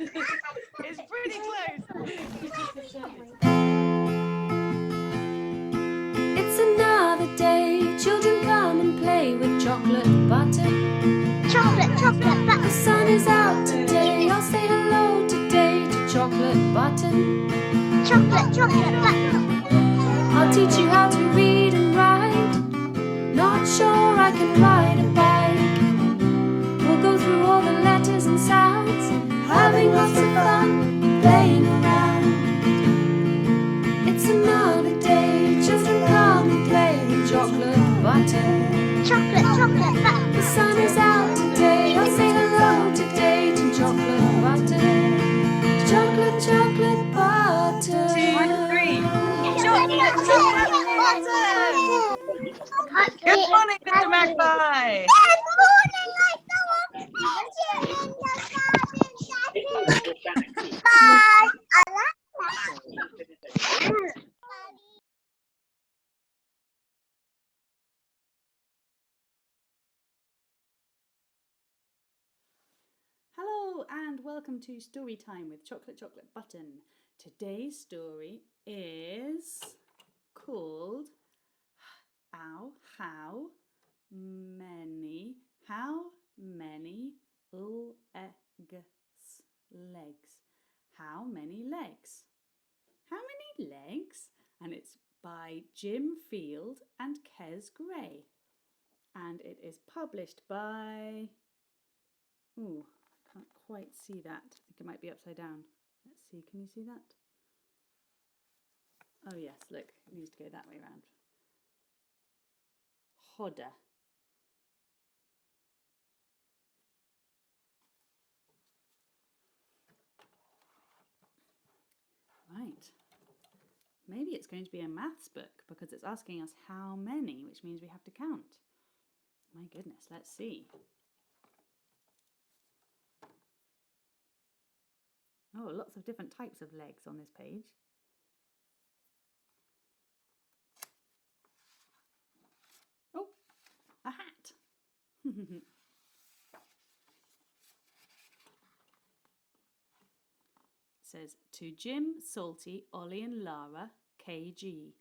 It's pretty close. It's another day. Children come and play with chocolate button. Chocolate The button. sun is out today. I'll say hello today to chocolate button. Chocolate button. I'll teach you how to read and write. Not sure I can ride a bike. We'll go through all the letters and sounds, having lots of fun playing around. It's another day. Children come and play with chocolate button. Chocolate button. The sun is out today. I'll say hello today to chocolate button. Chocolate button. 2, 3. Chocolate button. Good morning, Mr. Magpie. Good morning, Bye. I like that. Hello and welcome to Story Time with Chocolate Button. Today's story is called How many legs? How many legs? How many legs? And it's by Jim Field and Kes Gray. And it is published by... Ooh, can't quite see that. I think it might be upside down. Let's see, can you see that? Oh yes, look, it needs to go that way around. Hodder. Right. Maybe it's going to be a maths book because it's asking us how many, which means we have to count. My goodness, let's see. Oh, lots of different types of legs on this page. Oh, a hat. It says, to Jim, Salty, Ollie and Lara, KG.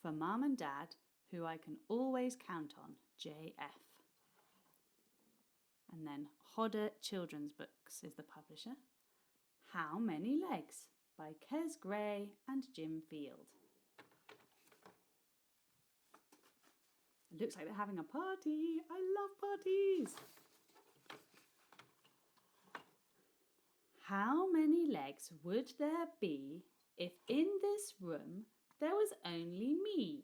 For Mum and Dad, who I can always count on, JF. And then Hodder Children's Books is the publisher. How Many Legs by Kes Gray and Jim Field. It looks like they're having a party. I love parties. How many legs would there be if in this room there was only me?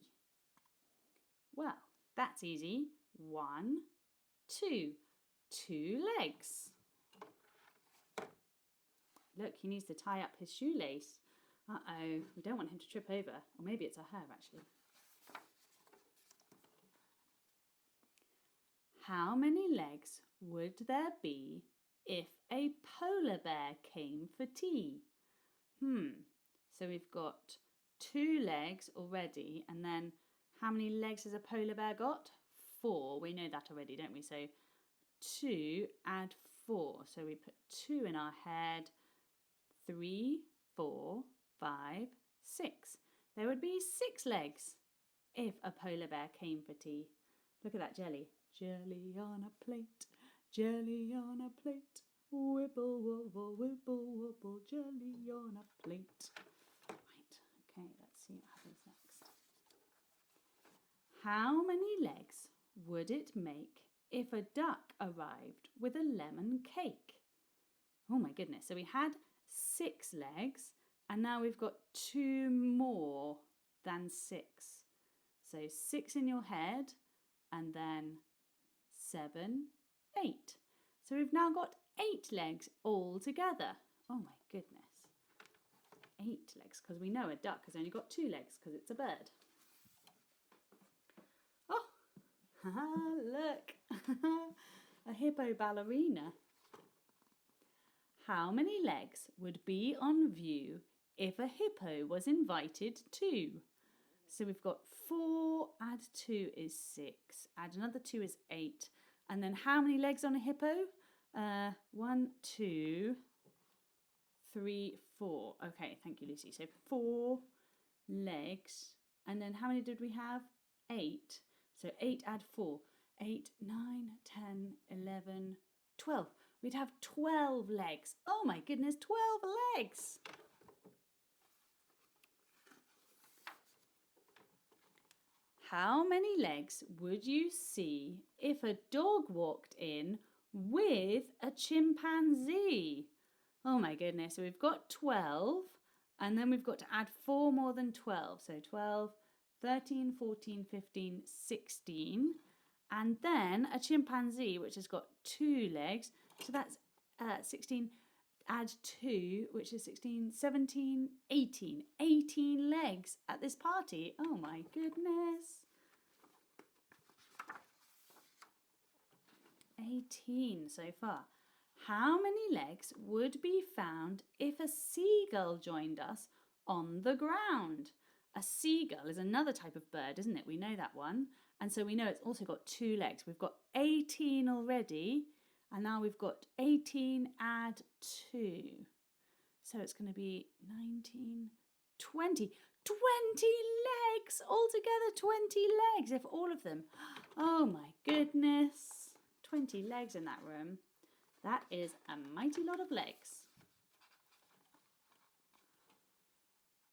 Well, that's easy. 1, 2. 2 legs. Look, he needs to tie up his shoelace. Uh-oh, we don't want him to trip over. Or maybe it's a her, actually. How many legs would there be if a polar bear came for tea? So we've got 2 legs already, and then how many legs has a polar bear got? 4. We know that already, don't we? So 2 add 4. So we put 2 in our head. 3, 4, 5, 6. There would be 6 legs if a polar bear came for tea. Look at that jelly. Jelly on a plate, jelly on a plate. Wibble, wobble, wibble, wobble, jelly on a plate. Right, okay, let's see what happens next. How many legs would it make if a duck arrived with a lemon cake? Oh my goodness, so we had 6 legs and now we've got 2 more than 6. So 6 in your head and then 7, 8. So we've now got 8 legs all together. Oh my goodness. 8 legs, because we know a duck has only got 2 legs because it's a bird. Oh, look, a hippo ballerina. How many legs would be on view if a hippo was invited too? So we've got 4, add 2 is 6, add another 2 is 8. And then how many legs on a hippo? 1, 2, 3, 4. Okay, thank you, Lucy. So 4 legs. And then how many did we have? 8. So 8 add 4. 8, 9, 10, 11, 12. We'd have 12 legs. Oh my goodness, 12 legs. How many legs would you see if a dog walked in with a chimpanzee? Oh my goodness, so we've got 12 and then we've got to add 4 more than 12. So 12, 13, 14, 15, 16. And then a chimpanzee, which has got 2 legs. So that's 16, add 2, which is 16, 17, 18. 18 legs at this party. Oh my goodness. 18 so far. How many legs would be found if a seagull joined us on the ground? A seagull is another type of bird, isn't it? We know that one. And so we know it's also got 2 legs. We've got 18 already. And now we've got 18 add 2. So it's going to be 19, 20. 20 legs! Altogether 20 legs, if all of them. Oh my goodness. 20 legs in that room. That is a mighty lot of legs.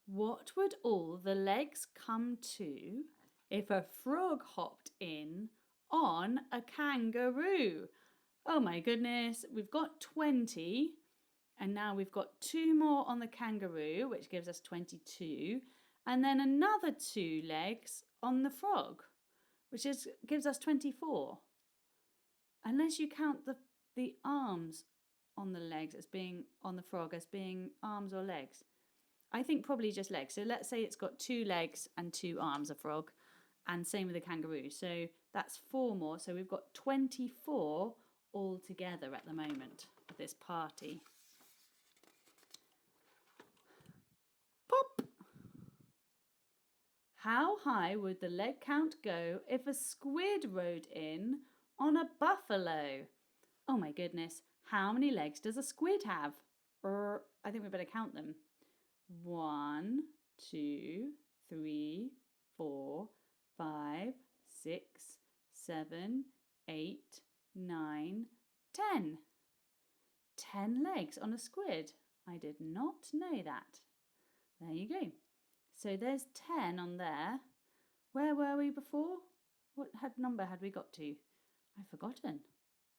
What would all the legs come to if a frog hopped in on a kangaroo? Oh my goodness, we've got 20 and now we've got 2 more on the kangaroo, which gives us 22, and then another 2 legs on the frog, which gives us 24. Unless you count the arms on the legs as being on the frog as being arms or legs. I think probably just legs. So let's say it's got 2 legs and 2 arms, a frog, and same with the kangaroo. So that's 4 more. So we've got 24 all together at the moment at this party. Pop! How high would the leg count go if a squid rode in on a buffalo? Oh my goodness, how many legs does a squid have? I think we better count them. 1, 2, 3, 4, 5, 6, 7, 8, 9, 10. 10 legs on a squid. I did not know that. There you go. So there's 10 on there. Where were we before? What number had we got to? I've forgotten.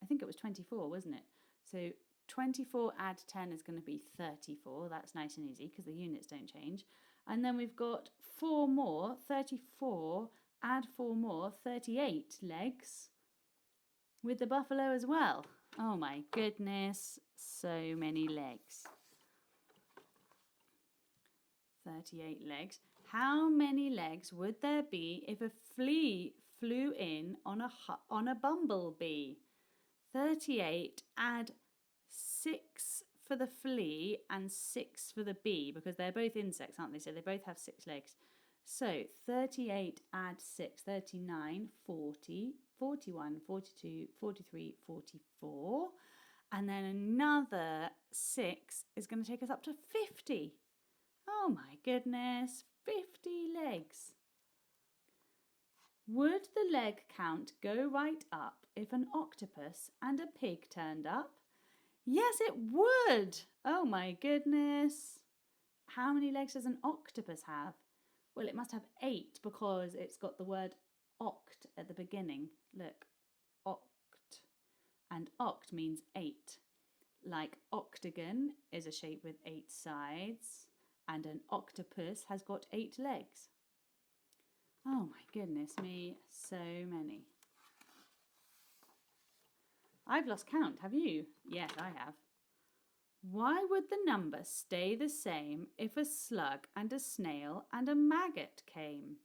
I think it was 24, wasn't it? So 24 add 10 is going to be 34. That's nice and easy because the units don't change. And then we've got 4 more, 34, add 4 more, 38 legs with the buffalo as well. Oh my goodness, so many legs. 38 legs. How many legs would there be if a flea flew in on a bumblebee? 38, add 6 for the flea and 6 for the bee, because they're both insects, aren't they? So they both have 6 legs. So 38 add 6, 39, 40, 41, 42, 43, 44. And then another 6 is going to take us up to 50. Oh my goodness, 50 legs. Would the leg count go right up if an octopus and a pig turned up? Yes, it would. Oh my goodness. How many legs does an octopus have? Well, it must have 8 because it's got the word oct at the beginning. Look, oct. And oct means 8. Like octagon is a shape with 8 sides, and an octopus has got 8 legs. Oh my goodness me, so many. I've lost count, have you? Yes, I have. Why would the number stay the same if a slug and a snail and a maggot came?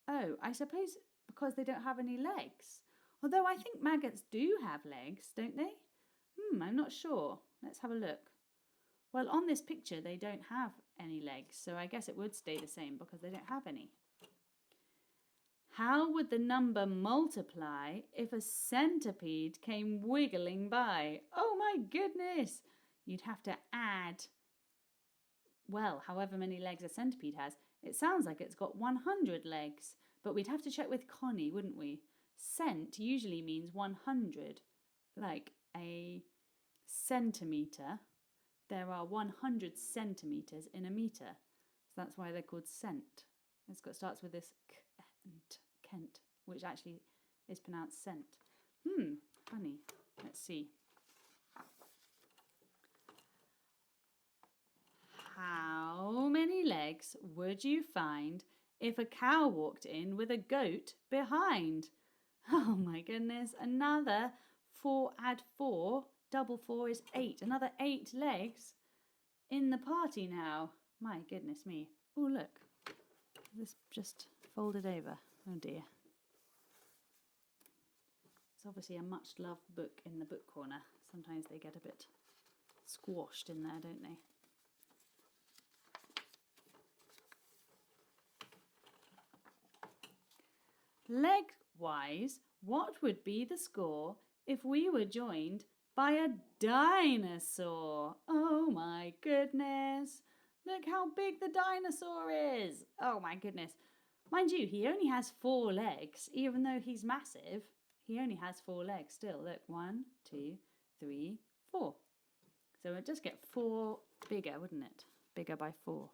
Oh, I suppose because they don't have any legs. Although I think maggots do have legs, don't they? I'm not sure. Let's have a look. Well, on this picture, they don't have any legs, so I guess it would stay the same because they don't have any. How would the number multiply if a centipede came wiggling by? Oh my goodness! You'd have to add, well, however many legs a centipede has. It sounds like it's got 100 legs, but we'd have to check with Connie, wouldn't we? Cent usually means 100, like a centimetre. There are 100 centimetres in a metre, so that's why they're called cent. Starts with this Kent, which actually is pronounced cent. Funny. Let's see. How many legs would you find if a cow walked in with a goat behind? Oh my goodness, another 4 add 4, double 4 is 8. Another 8 legs in the party now. My goodness me. Oh look, this just folded over. Oh dear. It's obviously a much loved book in the book corner. Sometimes they get a bit squashed in there, don't they? Leg-wise, what would be the score if we were joined by a dinosaur? Oh my goodness. Look how big the dinosaur is. Oh my goodness. Mind you, he only has 4 legs. Even though he's massive, he only has 4 legs still. Look, 1, 2, 3, 4. So it'd just get 4 bigger, wouldn't it? Bigger by 4.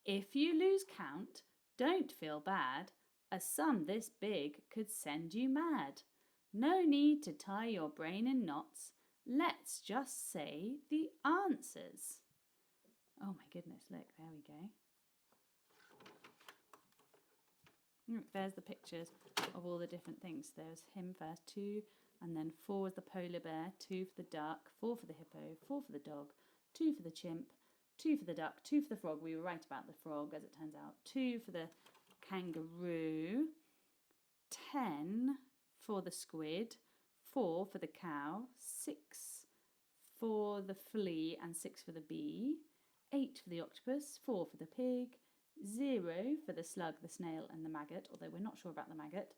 If you lose count, don't feel bad. A sum this big could send you mad. No need to tie your brain in knots. Let's just say the answers. Oh my goodness, look, there we go. Look, there's the pictures of all the different things. There's him first, 2, and then 4 is the polar bear, 2 for the duck, 4 for the hippo, 4 for the dog, 2 for the chimp, 2 for the duck, 2 for the frog. We were right about the frog, as it turns out. 2 for the kangaroo, 10 for the squid, 4 for the cow, 6 for the flea and 6 for the bee, 8 for the octopus, 4 for the pig, 0 for the slug, the snail and the maggot, although we're not sure about the maggot,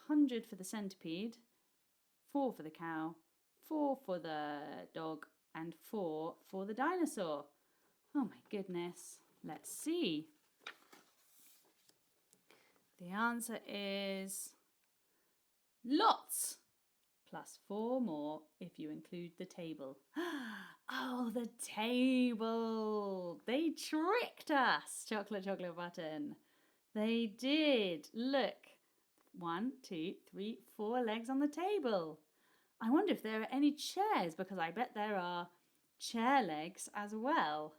100 for the centipede, 4 for the cow, 4 for the dog and 4 for the dinosaur. Oh my goodness, let's see. The answer is lots, plus 4 more if you include the table. Oh, the table. They tricked us, Chocolate Button. They did. Look, 1, 2, 3, 4 legs on the table. I wonder if there are any chairs, because I bet there are chair legs as well.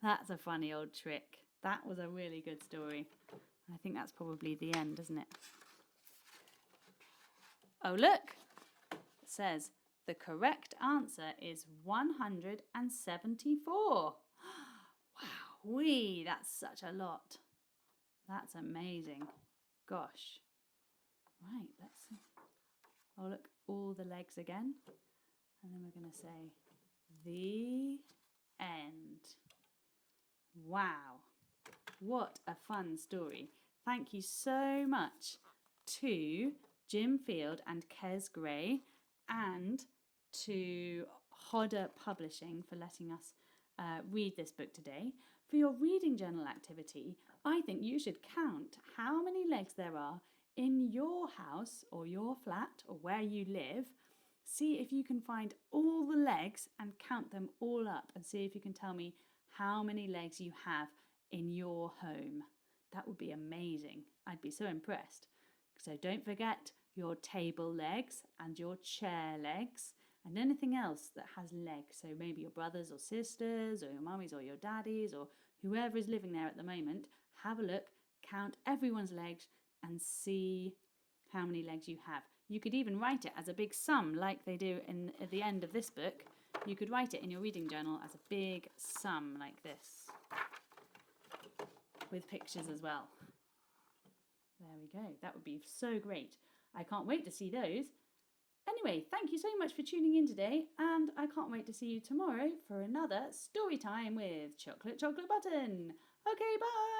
That's a funny old trick. That was a really good story. I think that's probably the end, isn't it? Oh, look. It says the correct answer is 174. Wow, that's such a lot. That's amazing. Gosh. Right, let's see. Oh, look, all the legs again. And then we're going to say the end. Wow, what a fun story. Thank you so much to Jim Field and Kez Gray and to Hodder Publishing for letting us read this book today. For your reading journal activity, I think you should count how many legs there are in your house or your flat or where you live. See if you can find all the legs and count them all up and see if you can tell me how many legs you have in your home. That would be amazing. I'd be so impressed. So don't forget your table legs and your chair legs and anything else that has legs. So maybe your brothers or sisters or your mummies or your daddies or whoever is living there at the moment. Have a look, count everyone's legs and see how many legs you have. You could even write it as a big sum like they do at the end of this book. You could write it in your reading journal as a big sum like this with pictures as well. There we go. That would be so great. I can't wait to see those. Anyway, thank you so much for tuning in today, and I can't wait to see you tomorrow for another story time with Chocolate Button. Okay, bye!